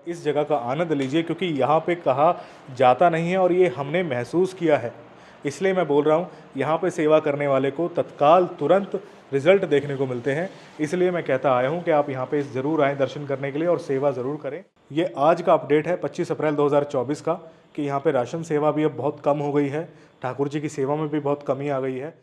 इस जगह का आनंद लीजिए, क्योंकि यहाँ पे कहा जाता नहीं है और ये हमने महसूस किया है। इसलिए मैं बोल रहा हूँ, यहाँ पे सेवा करने वाले को तत्काल तुरंत रिजल्ट देखने को मिलते हैं। इसलिए मैं कहता आया हूँ कि आप यहाँ पे ज़रूर आएँ दर्शन करने के लिए और सेवा ज़रूर करें। ये आज का अपडेट है 25 अप्रैल 2024 का, कि यहाँ पे राशन सेवा भी अब बहुत कम हो गई है, ठाकुर जी की सेवा में भी बहुत कमी आ गई है।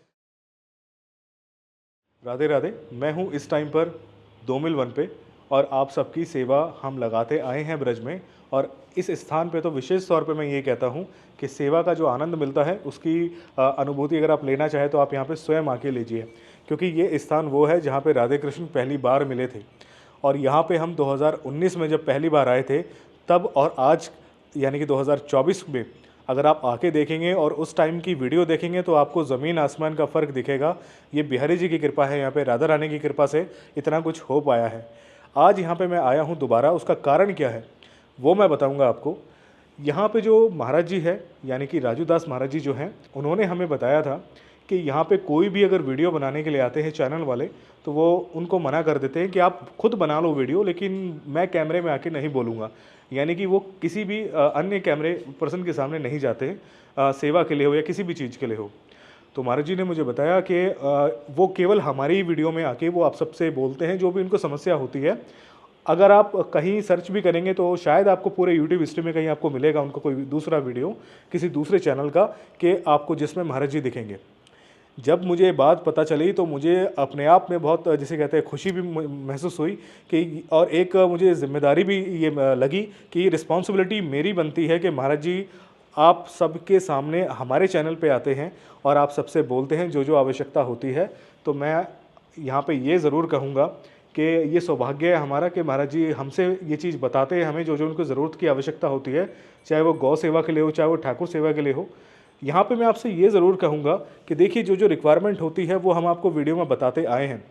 राधे राधे। मैं हूँ इस टाइम पर 2 मील 1 पे, और आप सबकी सेवा हम लगाते आए हैं ब्रज में। और इस स्थान पे तो विशेष तौर पे मैं ये कहता हूँ कि सेवा का जो आनंद मिलता है उसकी अनुभूति अगर आप लेना चाहें तो आप यहाँ पे स्वयं आके लीजिए, क्योंकि ये स्थान वो है जहाँ पे राधे कृष्ण पहली बार मिले थे। और यहाँ पे हम 2019 में जब पहली बार आए थे तब और आज यानी कि 2024 में अगर आप आके देखेंगे और उस टाइम की वीडियो देखेंगे तो आपको ज़मीन आसमान का फ़र्क दिखेगा। ये बिहारी जी की कृपा है, यहाँ पे राधा रानी की कृपा से इतना कुछ हो पाया है। आज यहाँ पे मैं आया हूँ दोबारा, उसका कारण क्या है वो मैं बताऊँगा आपको। यहाँ पे जो महाराज जी है यानी कि राजू दास महाराज जी जो हैं, उन्होंने हमें बताया था कि यहाँ पे कोई भी अगर वीडियो बनाने के लिए आते हैं चैनल वाले तो वो उनको मना कर देते हैं कि आप खुद बना लो वीडियो, लेकिन मैं कैमरे में आके नहीं बोलूँगा। यानी कि वो किसी भी अन्य कैमरे पर्सन के सामने नहीं जाते हैं, सेवा के लिए हो या किसी भी चीज़ के लिए हो। तो महाराज जी ने मुझे बताया कि वो केवल हमारी वीडियो में आके वो आप सबसे बोलते हैं जो भी उनको समस्या होती है। अगर आप कहीं सर्च भी करेंगे तो शायद आपको पूरे यूट्यूब हिस्ट्री में कहीं आपको मिलेगा उनका कोई दूसरा वीडियो किसी दूसरे चैनल का कि आपको जिसमें महाराज जी दिखेंगे। जब मुझे ये बात पता चली तो मुझे अपने आप में बहुत जिसे कहते हैं खुशी भी महसूस हुई कि, और एक मुझे जिम्मेदारी भी ये लगी कि रिस्पॉन्सिबिलिटी मेरी बनती है कि महाराज जी आप सबके सामने हमारे चैनल पे आते हैं और आप सबसे बोलते हैं जो जो आवश्यकता होती है। तो मैं यहाँ पे ये ज़रूर कहूँगा कि ये सौभाग्य है हमारा कि महाराज जी हमसे ये चीज़ बताते हैं हमें जो जो उनको ज़रूरत की आवश्यकता होती है, चाहे वो गौ सेवा के लिए हो, चाहे वो ठाकुर सेवा के लिए हो। यहाँ पे मैं आपसे ये ज़रूर कहूँगा कि देखिए जो जो रिक्वायरमेंट होती है वो हम आपको वीडियो में बताते आए हैं।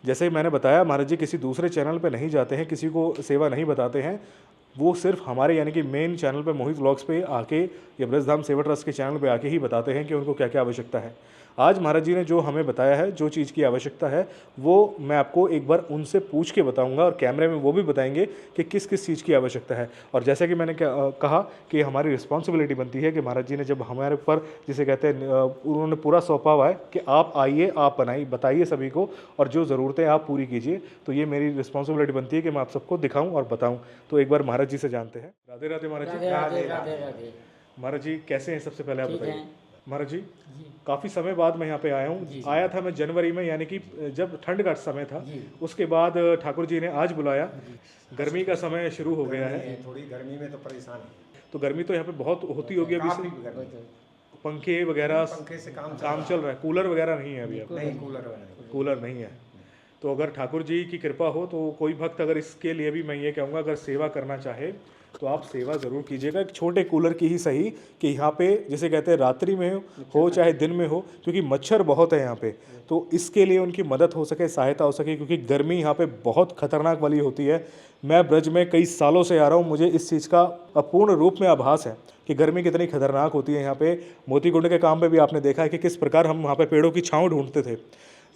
जैसे मैंने बताया महाराज जी किसी दूसरे चैनल पे नहीं जाते हैं, किसी को सेवा नहीं बताते हैं, वो सिर्फ हमारे यानी कि मेन चैनल पे मोहित व्लॉग्स पे आके या ब्रजधाम सेवा ट्रस्ट के चैनल पे आके ही बताते हैं कि उनको क्या क्या आवश्यकता है। आज महाराज जी ने जो हमें बताया है, जो चीज़ की आवश्यकता है, वो मैं आपको एक बार उनसे पूछ के बताऊंगा और कैमरे में वो भी बताएंगे कि किस किस चीज़ की आवश्यकता है। और जैसा कि मैंने कहा कि हमारी रिस्पॉन्सिबिलिटी बनती है कि महाराज जी ने जब हमारे ऊपर जिसे कहते हैं उन्होंने पूरा सौंपा हुआ है कि आप आइए, आप बताइए सभी को और जो ज़रूरतें आप पूरी कीजिए, तो ये मेरी रिस्पॉन्सिबिलिटी बनती है कि मैं आप सबको दिखाऊँ और बताऊँ। तो एक बार महाराज जी से जानते हैं। राधे राधे महाराज जी। राधे राधे राधे। महाराज जी कैसे हैं, सबसे पहले आप ठीक बताइए। हैं महाराज जी जी। काफ़ी समय बाद मैं यहाँ पे आया हूँ। जी। आया था मैं जनवरी में, यानी कि जब ठंड का समय था। जी। उसके बाद ठाकुर जी ने आज बुलाया। जी। गर्मी का समय शुरू हो गया है। थोड़ी गर्मी में तो परेशान है। तो गर्मी तो यहाँ पे बहुत होती होगी अभी काफी से। गर्मी। पंखे वगैरह पंखे से काम चल रहा है, कूलर वगैरह नहीं है अभी। अब नहीं, कूलर कूलर नहीं है। तो अगर ठाकुर जी की कृपा हो तो कोई भक्त अगर इसके लिए भी मैं ये कहूँगा अगर सेवा करना चाहे तो आप सेवा ज़रूर कीजिएगा, एक छोटे कूलर की ही सही, कि यहाँ पे जिसे कहते हैं रात्रि में हो चाहे दिन में हो, क्योंकि मच्छर बहुत है यहाँ पे। तो इसके लिए उनकी मदद हो सके, सहायता हो सके, क्योंकि गर्मी यहाँ पे बहुत खतरनाक वाली होती है। मैं ब्रज में कई सालों से आ रहा हूँ, मुझे इस चीज़ का पूर्ण रूप में आभास है कि गर्मी कितनी खतरनाक होती है यहाँ पे। मोती कुंड के काम पे भी आपने देखा है कि किस प्रकार हम वहाँ पे पेड़ों की छांव ढूंढते थे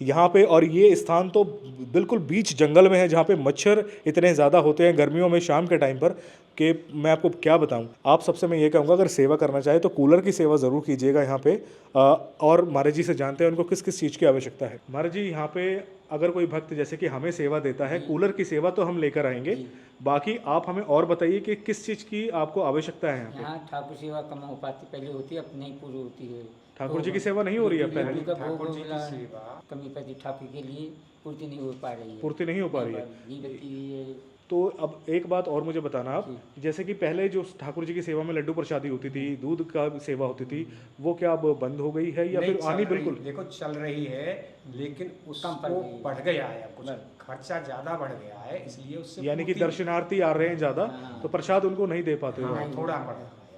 यहाँ पे। और ये स्थान तो बिल्कुल बीच जंगल में है जहाँ पे मच्छर इतने ज़्यादा होते हैं गर्मियों में शाम के टाइम पर कि मैं आपको क्या बताऊँ। आप सबसे मैं ये कहूँगा अगर सेवा करना चाहे तो कूलर की सेवा ज़रूर कीजिएगा यहाँ पे। और महाराज जी से जानते हैं उनको किस किस चीज़ की आवश्यकता है। महाराज जी यहाँ पे अगर कोई भक्त जैसे कि हमें सेवा देता है, कूलर की सेवा तो हम लेकर आएंगे, बाकी आप हमें और बताइए कि किस चीज़ की आपको आवश्यकता है। यहाँ ठाकुर सेवा कम हो पाती, पहले होती है, अब नहीं पूरी होती है। ठाकुर जी की सेवा नहीं हो रही है पहले, ठाकुर जी की सेवा कमी पड़ती, ठाकुर के लिए पूर्ति नहीं हो पा रही है। पूर्ति नहीं हो पा रही है। घी बत्ती है। तो अब एक बात और मुझे बताना आप, जैसे कि पहले जो ठाकुर जी की सेवा में लड्डू प्रसादी होती थी, दूध का सेवा होती थी, वो क्या अब बंद हो गई है या फिर आनी बिल्कुल? देखो चल रही है, लेकिन उसको बढ़ गया है, कुछ खर्चा ज्यादा बढ़ गया है, इसलिए उससे यानी कि दर्शनार्थी आ रहे हैं ज़्यादा, तो प्रसाद उनको नहीं दे पाते हो।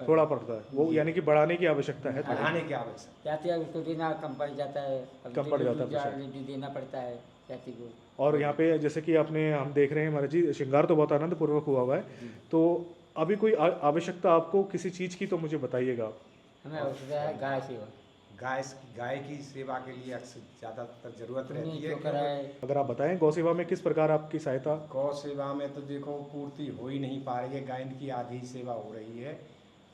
थोड़ा पड़ता है वो, यानी कि बढ़ाने की आवश्यकता है, बढ़ाने की आवश्यकता जाती है, उसको देना कम पड़ जाता है, कम पड़ जाता है, लड्डू देना पड़ता है जाति को। और यहाँ पे जैसे कि आपने हम देख रहे हैं महाराज जी श्रृंगार तो बहुत आनंद पूर्वक हुआ हुआ है। तो अभी कोई आवश्यकता आपको किसी चीज़ की तो मुझे बताइएगा। हमें आवश्यकता है गाय सेवा। गाय की सेवा के लिए अक्सर ज़्यादातर ज़रूरत रहती नहीं है। तो कराए। अगर आप बताएं गौ सेवा में किस प्रकार आपकी सहायता? गौ सेवा में तो देखो पूर्ति हो ही नहीं पा रही है, गाय की आधी ही सेवा हो रही है,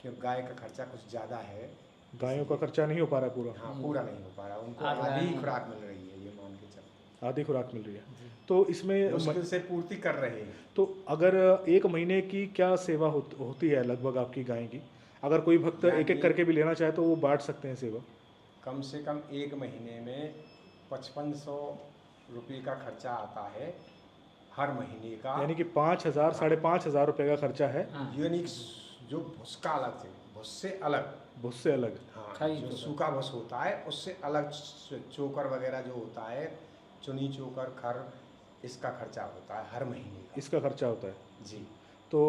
क्योंकि गाय का खर्चा कुछ ज़्यादा है। गायों का खर्चा नहीं हो पा रहा है पूरा, हाँ, पूरा नहीं हो पा रहा, उनको आधी आधी ही गाय- खुराक मिल रही है, ये मान के चलो आधी खुराक मिल रही है। तो इसमें मुश्किल से पूर्ति कर रहे हैं। तो अगर एक महीने की क्या सेवा होती है लगभग आपकी गाय की? अगर कोई भक्त एक एक करके भी लेना चाहे तो वो बांट सकते हैं सेवा? कम से कम एक महीने में 5500 रुपये का खर्चा आता है हर महीने का। यानी कि 5,000 5,500 रुपये का खर्चा है। हाँ, यानी जो भुस का अलग से, भुस से अलग, भुस से अलग। हाँ, खरी जो चोकर। सूखा भुस होता है उससे अलग चोकर वगैरह जो होता है, चुनी चोकर खर, इसका खर्चा होता है हर महीने का। इसका खर्चा होता है। जी, तो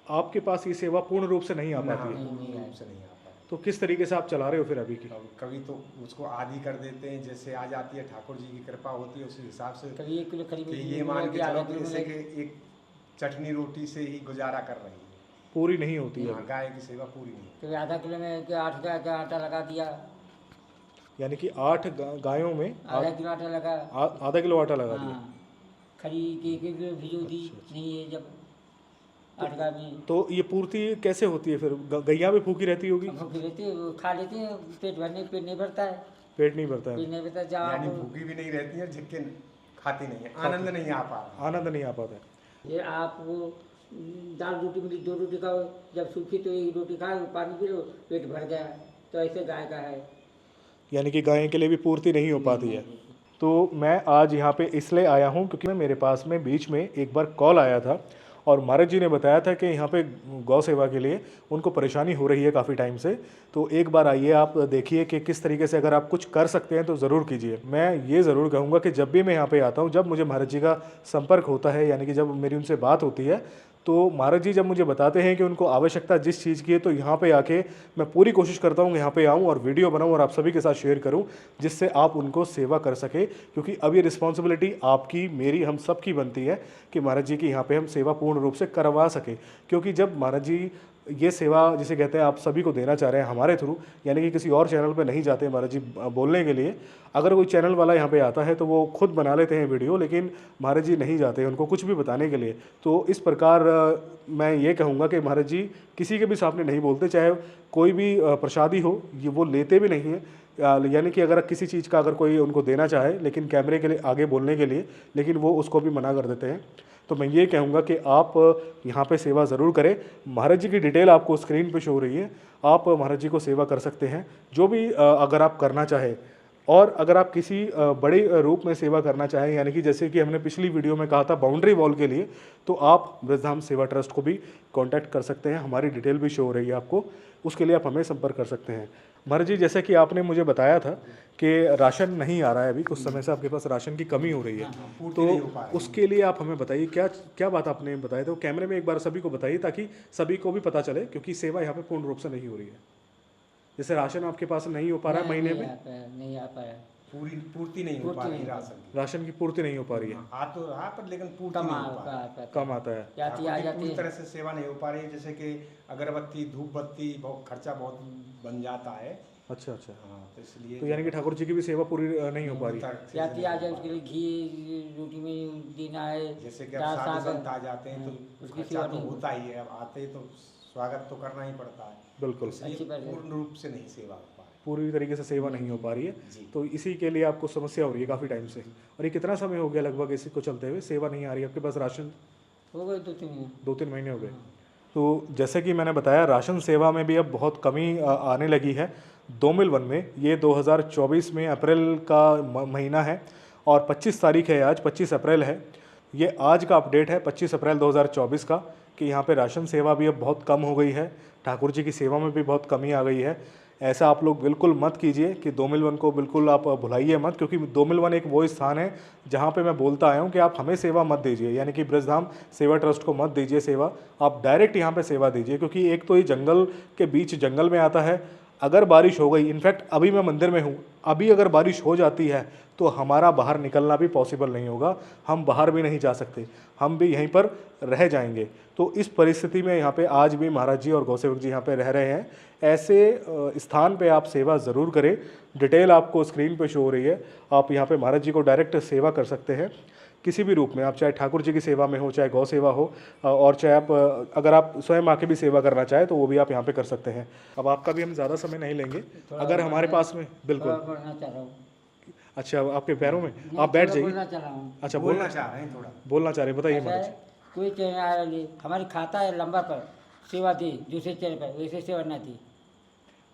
आपके पास ये सेवा पूर्ण रूप से नहीं आ ना, पाती है, पूर्ण रूप से नहीं आता है। तो किस तरीके से आप चला रहे हो फिर अभी की? कभी तो उसको आधी कर देते हैं, जैसे आ जाती है, ठाकुर जी की कृपा होती है उसी हिसाब से। कभी 1 किलो खरी कि मिर्ची ये मान के आधा चलो किलो कि जैसे मिर्ची। कि एक चटनी रोटी से ही गुजारा कर रही है। पूरी नहीं होती है हाँ, अभी। गाय की सेवा पूरी नहीं होती। कभी आधा किलो में के 8 का आटा लगा दिया, यानी कि 8 गायों में आधा किलो आटा लगा। आधा किलो आटा लगा दिया। हाँ, खरी के 1 किलो भिजो दी। नहीं है जब 8 का भी तो ये पूर्ति कैसे होती है फिर? गैया भी भूखी रहती होगी? भूखी रहती है, वो खा लेते हैं, पेट नहीं भरता है। पेट नहीं भरता है, पेट नहीं भरता जब यानी आप भूखी भी नहीं रहती है, झिक्के खाती नहीं है, आनंद नहीं आ पा रहा। आनंद नहीं आ पाता है। ये आप वो दाल रोटी मिली 2 रोटी खाओ, जब सूखी तो 1 रोटी खाओ, पानी पी लो, पेट भर गया। तो ऐसे गाय का है। यानी कि गाय के लिए भी पूर्ति नहीं हो पाती है। तो मैं आज यहाँ पे इसलिए आया हूँ क्योंकि मेरे पास में बीच में एक बार कॉल आया था और महाराज जी ने बताया था कि यहाँ पे गौ सेवा के लिए उनको परेशानी हो रही है काफ़ी टाइम से। तो एक बार आइए, आप देखिए कि किस तरीके से अगर आप कुछ कर सकते हैं तो ज़रूर कीजिए। मैं ये ज़रूर कहूँगा कि जब भी मैं यहाँ पे आता हूँ, जब मुझे महाराज जी का संपर्क होता है, यानी कि जब मेरी उनसे बात होती है, तो महाराज जी जब मुझे बताते हैं कि उनको आवश्यकता जिस चीज़ की है, तो यहाँ पे आके मैं पूरी कोशिश करता हूँ यहाँ पे आऊँ और वीडियो बनाऊँ और आप सभी के साथ शेयर करूँ, जिससे आप उनको सेवा कर सके। क्योंकि अब ये रिस्पॉन्सिबिलिटी आपकी, मेरी, हम सब की बनती है कि महाराज जी की यहाँ पे हम सेवा पूर्ण रूप से करवा सके। क्योंकि जब महाराज जी ये सेवा जिसे कहते हैं आप सभी को देना चाह रहे हैं हमारे थ्रू, यानी कि किसी और चैनल पे नहीं जाते महाराज जी बोलने के लिए। अगर कोई चैनल वाला यहाँ पे आता है तो वो खुद बना लेते हैं वीडियो, लेकिन महाराज जी नहीं जाते उनको कुछ भी बताने के लिए। तो इस प्रकार मैं ये कहूँगा कि महाराज जी किसी के भी सामने नहीं बोलते, चाहे कोई भी प्रसादी हो, ये वो लेते भी नहीं है। यानी कि अगर किसी चीज़ का अगर कोई उनको देना चाहे, लेकिन कैमरे के लिए आगे बोलने के लिए, लेकिन वो उसको भी मना कर देते हैं। तो मैं ये कहूँगा कि आप यहाँ पे सेवा ज़रूर करें। महाराज जी की डिटेल आपको स्क्रीन पे शो हो रही है, आप महाराज जी को सेवा कर सकते हैं जो भी अगर आप करना चाहें। और अगर आप किसी बड़े रूप में सेवा करना चाहें, यानी कि जैसे कि हमने पिछली वीडियो में कहा था बाउंड्री वॉल के लिए, तो आप ब्रजधाम सेवा ट्रस्ट को भी कांटेक्ट कर सकते हैं। हमारी डिटेल भी शो हो रही है आपको, उसके लिए आप हमें संपर्क कर सकते हैं। महाराज जी, जैसे कि आपने मुझे बताया था कि राशन नहीं आ रहा है अभी, कुछ समय से आपके पास राशन की कमी हो रही है, पूर्ति नहीं हो पा तो रही। उसके लिए आप हमें बताइए क्या क्या बात आपने बताया था। वो कैमरे में एक बार सभी को बताइए ताकि सभी को भी पता चले, क्योंकि सेवा यहाँ पे पूर्ण रूप से नहीं हो रही है। जैसे राशन आपके पास नहीं हो पा रहा है महीने में, नहीं आ पाया। पूर्ति नहीं हो पा रही राशन की। राशन की पूर्ति नहीं हो पा रही है, आ तो रहा पर लेकिन पूर्ति कम नहीं आ हो पा रही। कम आता है। जाती आ ठाकुर जी जाती पूरी है। तरह से सेवा नहीं हो पा रही है, जैसे कि अगरबत्ती, धूप बत्ती, बहुत खर्चा बहुत बन जाता है। अच्छा अच्छा, हाँ, तो इसलिए तो यानी कि ठाकुर जी की भी सेवा पूरी नहीं हो पा रही। जाती आ जाए, उसके लिए घी रोटी में देना है। जैसे कि अब दाल साधु साग संत आ जाते हैं तो उसकी खर्चा सेवा तो नहीं होता ही है, अब आते ही तो स्वागत तो करना ही पड़ता है। बिल्कुल, इसलिए अच्छी बात है। पूर्ण रूप से नहीं सेवा हो पा रही। पूरी तरीके से सेवा नहीं हो पा रही है, जी। तो इसी के लिए आपको समस्या हो रही है काफ़ी टाइम से। और ये कितना समय हो गया लगभग इसी को चलते हुए, सेवा नहीं आ रही है आपके पास? राशन हो गए 2-3 2-3 महीने हो गए। तो जैसे कि मैंने बताया, राशन सेवा में भी अब बहुत कमी आने लगी है। 2 मिल 1 में ये 2024 में अप्रैल का महीना है और 25 तारीख है आज, 25 अप्रैल है। ये आज का अपडेट है 25 अप्रैल 2024 का, कि यहाँ पे राशन सेवा भी अब बहुत कम हो गई है। ठाकुर जी की सेवा में भी बहुत कमी आ गई है। ऐसा आप लोग बिल्कुल मत कीजिए कि 2 मिल 1 को बिल्कुल आप भुलाइए मत, क्योंकि 2 मिल 1 एक वो स्थान है जहाँ पे मैं बोलता आया हूँ कि आप हमें सेवा मत दीजिए, यानी कि ब्रजधाम सेवा ट्रस्ट को मत दीजिए सेवा, आप डायरेक्ट यहाँ पे सेवा दीजिए। क्योंकि एक तो ये जंगल के बीच जंगल में आता है, अगर बारिश हो गई, इनफैक्ट अभी मैं मंदिर में हूँ, अभी अगर बारिश हो जाती है तो हमारा बाहर निकलना भी पॉसिबल नहीं होगा, हम बाहर भी नहीं जा सकते, हम भी यहीं पर रह जाएंगे। तो इस परिस्थिति में यहाँ पे आज भी महाराज जी और गौसेवक जी यहाँ पे रह रहे हैं। ऐसे स्थान पे आप सेवा ज़रूर करें। डिटेल आपको स्क्रीन पे शो हो रही है, आप यहाँ पे महाराज जी को डायरेक्ट सेवा कर सकते हैं किसी भी रूप में। आप चाहे ठाकुर जी की सेवा में हो, चाहे गौ सेवा हो, और चाहे आप अगर आप स्वयं आके भी सेवा करना चाहे तो वो भी आप यहाँ पे कर सकते हैं। अब आपका भी हम ज़्यादा समय नहीं लेंगे, अगर हमारे पास में बिल्कुल। बोलना चाह रहा हूँ। अच्छा, आपके पैरों में आप बैठ जाइए। बोलना चाह रहा हूँ। अच्छा, बोलना चाह रहे हैं थोड़ा। बोलना चाह रहे हैं, बताइए ऐसा महाराज है, कोई चैनल आ रही हमारी खाता है लंबा पर सेवा दी, दूसरे चैनल पर वैसे सेवा ना दी।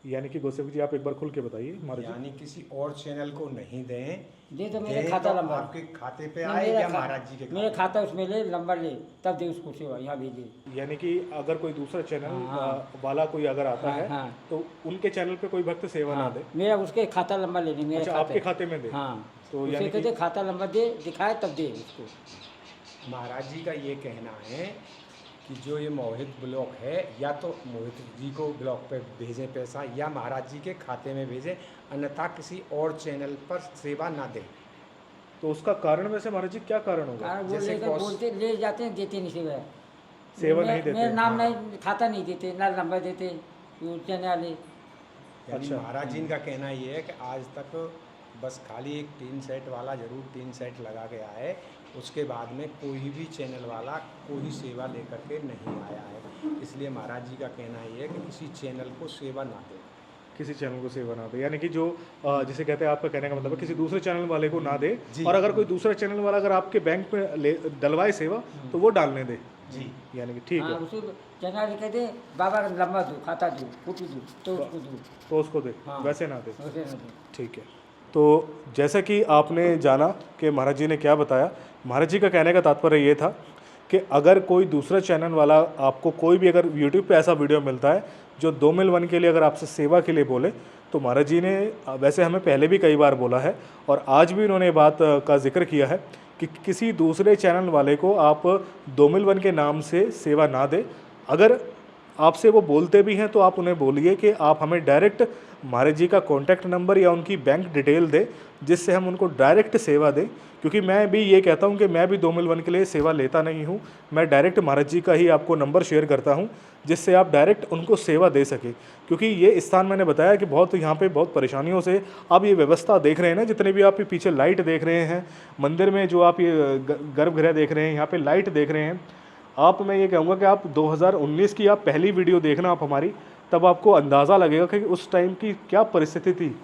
जी। यानी कि गौसेवक जी आप एक बार खुल के बताइए महाराज जी। यानी किसी और चैनल को नहीं दें, दे तो मेरे दें खाता तो लंबा, आपके खाते पे नहीं, आए मेरा या खा- महाराज जी के मेरे खाते खाता उसमें ले, नंबर ले, तब दे उसको सेवा, यहाँ भेजे। यानी कि अगर कोई दूसरा चैनल हाँ। वाला कोई अगर आता हाँ, है हाँ। तो उनके चैनल पे कोई भक्त सेवा ना हाँ, दे। मेरा उसके खाता नंबर लेने मेरे अच्छा, आपके खाते में दे। हाँ, तो उसे यानी कहते कि खाता नंबर दे, दिखाए तब दे उसको। महाराज जी का ये कहना है कि जो ये मोहित ब्लॉक है, या तो मोहित जी को ब्लॉक पे भेजें पैसा, या महाराज जी के खाते में भेजें, अन्यथा किसी और चैनल पर सेवा ना दें। तो उसका कारण वैसे महाराज जी क्या कारण होगा? कारण वो जैसे लेकर कौस- बोलते ले जाते हैं, देते नहीं सेवा। सेवा नहीं देते। मेरा नाम हाँ। नहीं, खाता नहीं देते, ना नंबर देते वो चैनल वाले। यानी अच्छा। महाराज जी का कहना ये है कि आज तक बस खाली एक टीन सेट वाला जरूर टीन सेट लगा के आए, उसके बाद में कोई भी चैनल वाला कोई सेवा लेकर के नहीं आया है। इसलिए महाराज जी का कहना ये है कि किसी चैनल को सेवा ना दें। किसी चैनल को सेवा ना दे, यानी कि जो जिसे कहते हैं, आपका कहने का मतलब है किसी दूसरे चैनल वाले को ना दे। जी। और अगर कोई दूसरा चैनल वाला अगर आपके बैंक में डलवाए सेवा तो वो डालने दे। जी। यानी कि ठीक हाँ, है, उसे चैनल कहते बाबा का लंबा दो, खाता दो, फोटो दो, तो उसको दो, तो उसको दे, हाँ। वैसे ना दे। वैसे ना दो। ठीक है। तो जैसा कि आपने जाना कि महाराज जी ने क्या बताया, महाराज जी का कहने का तात्पर्य ये था कि अगर कोई दूसरा चैनल वाला आपको कोई भी अगर यूट्यूब पे ऐसा वीडियो मिलता है जो 2 मिल 1 के लिए अगर आपसे सेवा के लिए बोले, तो महाराज जी ने वैसे हमें पहले भी कई बार बोला है और आज भी उन्होंने बात का जिक्र किया है कि किसी दूसरे चैनल वाले को आप 2 मिल 1 के नाम से सेवा ना दें। अगर आपसे वो बोलते भी हैं तो आप उन्हें बोलिए कि आप हमें डायरेक्ट महाराज जी का कॉन्टैक्ट नंबर या उनकी बैंक डिटेल दें, जिससे हम उनको डायरेक्ट सेवा दें। क्योंकि मैं भी ये कहता हूँ कि मैं भी 2 मिल 1 के लिए सेवा लेता नहीं हूँ, मैं डायरेक्ट महाराज जी का ही आपको नंबर शेयर करता हूँ, जिससे आप डायरेक्ट उनको सेवा दे सके। क्योंकि ये स्थान मैंने बताया कि बहुत यहाँ पे बहुत परेशानियों से आप ये व्यवस्था देख रहे हैं ना, जितने भी आप ये पीछे लाइट देख रहे हैं, मंदिर में जो आप ये गर्भगृह देख रहे हैं, यहाँ पे लाइट देख रहे हैं, आप मैं ये कहूँगा कि आप 2019 की आप पहली वीडियो देखना आप हमारी, तब आपको अंदाज़ा लगेगा कि उस टाइम की क्या परिस्थिति थी।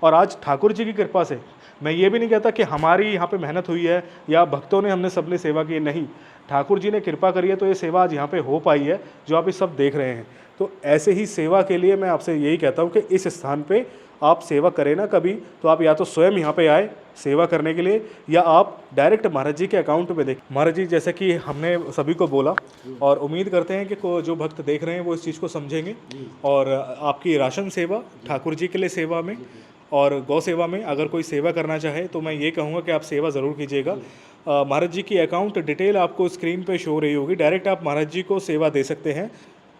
और आज ठाकुर जी की कृपा से, मैं ये भी नहीं कहता कि हमारी यहाँ पे मेहनत हुई है या भक्तों ने हमने सबने सेवा की, नहीं, ठाकुर जी ने कृपा करी है तो ये सेवा आज यहाँ पे हो पाई है जो आप ये सब देख रहे हैं। तो ऐसे ही सेवा के लिए मैं आपसे यही कहता हूँ कि इस स्थान पे आप सेवा करें ना कभी, तो आप या तो स्वयं यहाँ पे आए सेवा करने के लिए, या आप डायरेक्ट महाराज जी के अकाउंट पे देखें। महाराज जी जैसे कि हमने सभी को बोला, और उम्मीद करते हैं कि जो भक्त देख रहे हैं वो इस चीज़ को समझेंगे, और आपकी राशन सेवा, ठाकुर जी के लिए सेवा में और गौ सेवा में अगर कोई सेवा करना चाहे तो मैं ये कहूँगा कि आप सेवा ज़रूर कीजिएगा। महाराज जी की अकाउंट डिटेल आपको स्क्रीन पे शो हो रही होगी, डायरेक्ट आप महाराज जी को सेवा दे सकते हैं।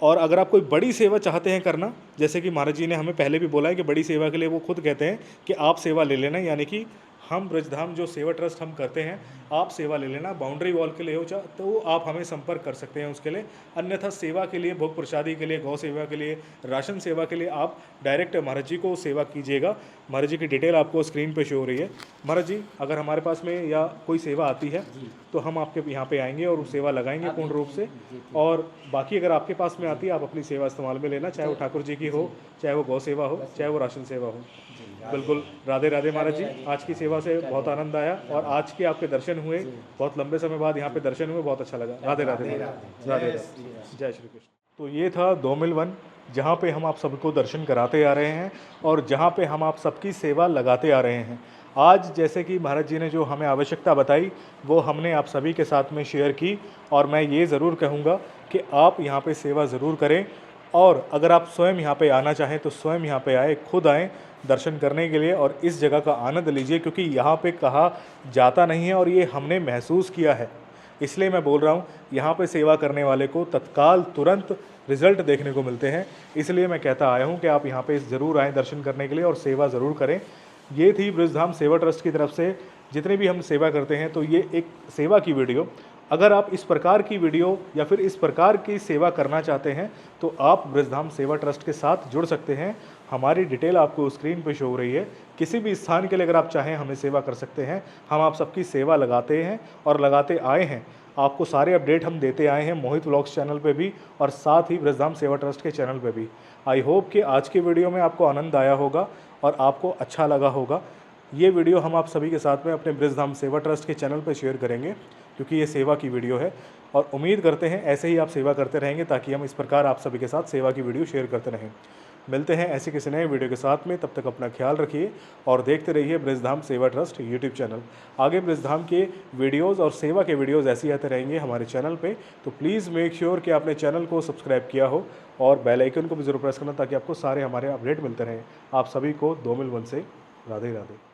और अगर आप कोई बड़ी सेवा चाहते हैं करना, जैसे कि महाराज जी ने हमें पहले भी बोला है कि बड़ी सेवा के लिए वो खुद कहते हैं कि आप सेवा ले लेना, यानी कि हम ब्रजधाम जो सेवा ट्रस्ट हम करते हैं, आप सेवा ले लेना, बाउंड्री वॉल के लिए हो चाहे तो आप हमें संपर्क कर सकते हैं उसके लिए। अन्यथा सेवा के लिए, भोग प्रसादी के लिए, गौ सेवा के लिए, राशन सेवा के लिए आप डायरेक्ट महाराज जी को सेवा कीजिएगा। महाराज जी की डिटेल आपको स्क्रीन पे शो हो रही है। महाराज जी अगर हमारे पास में या कोई सेवा आती है तो हम आपके यहाँ पे आएंगे और सेवा लगाएंगे पूर्ण रूप से। और बाकी अगर आपके पास में आती है, आप अपनी सेवा इस्तेमाल में लेना, चाहे वो ठाकुर जी की हो, चाहे वो गौ सेवा हो, चाहे वो राशन सेवा हो। बिल्कुल। राधे राधे महाराज जी, आज की सेवा से बहुत आनंद आया और आज के आपके दर्शन हुए, बहुत लंबे समय बाद यहाँ पे दर्शन हुए, बहुत अच्छा लगा। राधे राधे महाराज, राधे राधे, जय श्री कृष्ण। तो ये था 2 मिल 1, जहाँ पे हम आप सबको दर्शन कराते आ रहे हैं और जहाँ पे हम आप सबकी सेवा लगाते आ रहे हैं। आज जैसे कि महाराज जी ने जो हमें आवश्यकता बताई वो हमने आप सभी के साथ में शेयर की, और मैं ये ज़रूर कहूँगा कि आप यहाँ पे सेवा ज़रूर करें। और अगर आप स्वयं यहाँ पे आना चाहें तो स्वयं यहाँ पे आए, खुद आएँ दर्शन करने के लिए और इस जगह का आनंद लीजिए, क्योंकि यहाँ पे कहा जाता नहीं है और ये हमने महसूस किया है। इसलिए मैं बोल रहा हूँ, यहाँ पे सेवा करने वाले को तत्काल तुरंत रिजल्ट देखने को मिलते हैं। इसलिए मैं कहता आया हूँ कि आप यहाँ पे ज़रूर आएँ दर्शन करने के लिए और सेवा ज़रूर करें। ये थी ब्रजधाम सेवा ट्रस्ट की तरफ से जितने भी हम सेवा करते हैं, तो ये एक सेवा की वीडियो। अगर आप इस प्रकार की वीडियो या फिर इस प्रकार की सेवा करना चाहते हैं तो आप ब्रजधाम सेवा ट्रस्ट के साथ जुड़ सकते हैं। हमारी डिटेल आपको स्क्रीन पे शो हो रही है। किसी भी स्थान के लिए अगर आप चाहें हमें सेवा कर सकते हैं। हम आप सबकी सेवा लगाते हैं और लगाते आए हैं। आपको सारे अपडेट हम देते आए हैं मोहित व्लॉग्स चैनल पे भी और साथ ही ब्रजधाम सेवा ट्रस्ट के चैनल पे भी। आई होप कि आज की वीडियो में आपको आनंद आया होगा और आपको अच्छा लगा होगा। ये वीडियो हम आप सभी के साथ में अपने ब्रजधाम सेवा ट्रस्ट के चैनल पर शेयर करेंगे, क्योंकि ये सेवा की वीडियो है और उम्मीद करते हैं ऐसे ही आप सेवा करते रहेंगे ताकि हम इस प्रकार आप सभी के साथ सेवा की वीडियो शेयर करते रहें। मिलते हैं ऐसे किसी नए वीडियो के साथ में, तब तक अपना ख्याल रखिए और देखते रहिए ब्रजधाम सेवा ट्रस्ट यूट्यूब चैनल। आगे ब्रजधाम के वीडियोज़ और सेवा के वीडियोज़ ऐसे ही आते रहेंगे हमारे चैनल पे, तो प्लीज़ मेक श्योर कि आपने चैनल को सब्सक्राइब किया हो और बेल आइकन को भी ज़रूर प्रेस करना ताकि आपको सारे हमारे अपडेट मिलते रहें। आप सभी को 2 मिल 1 से राधे राधे।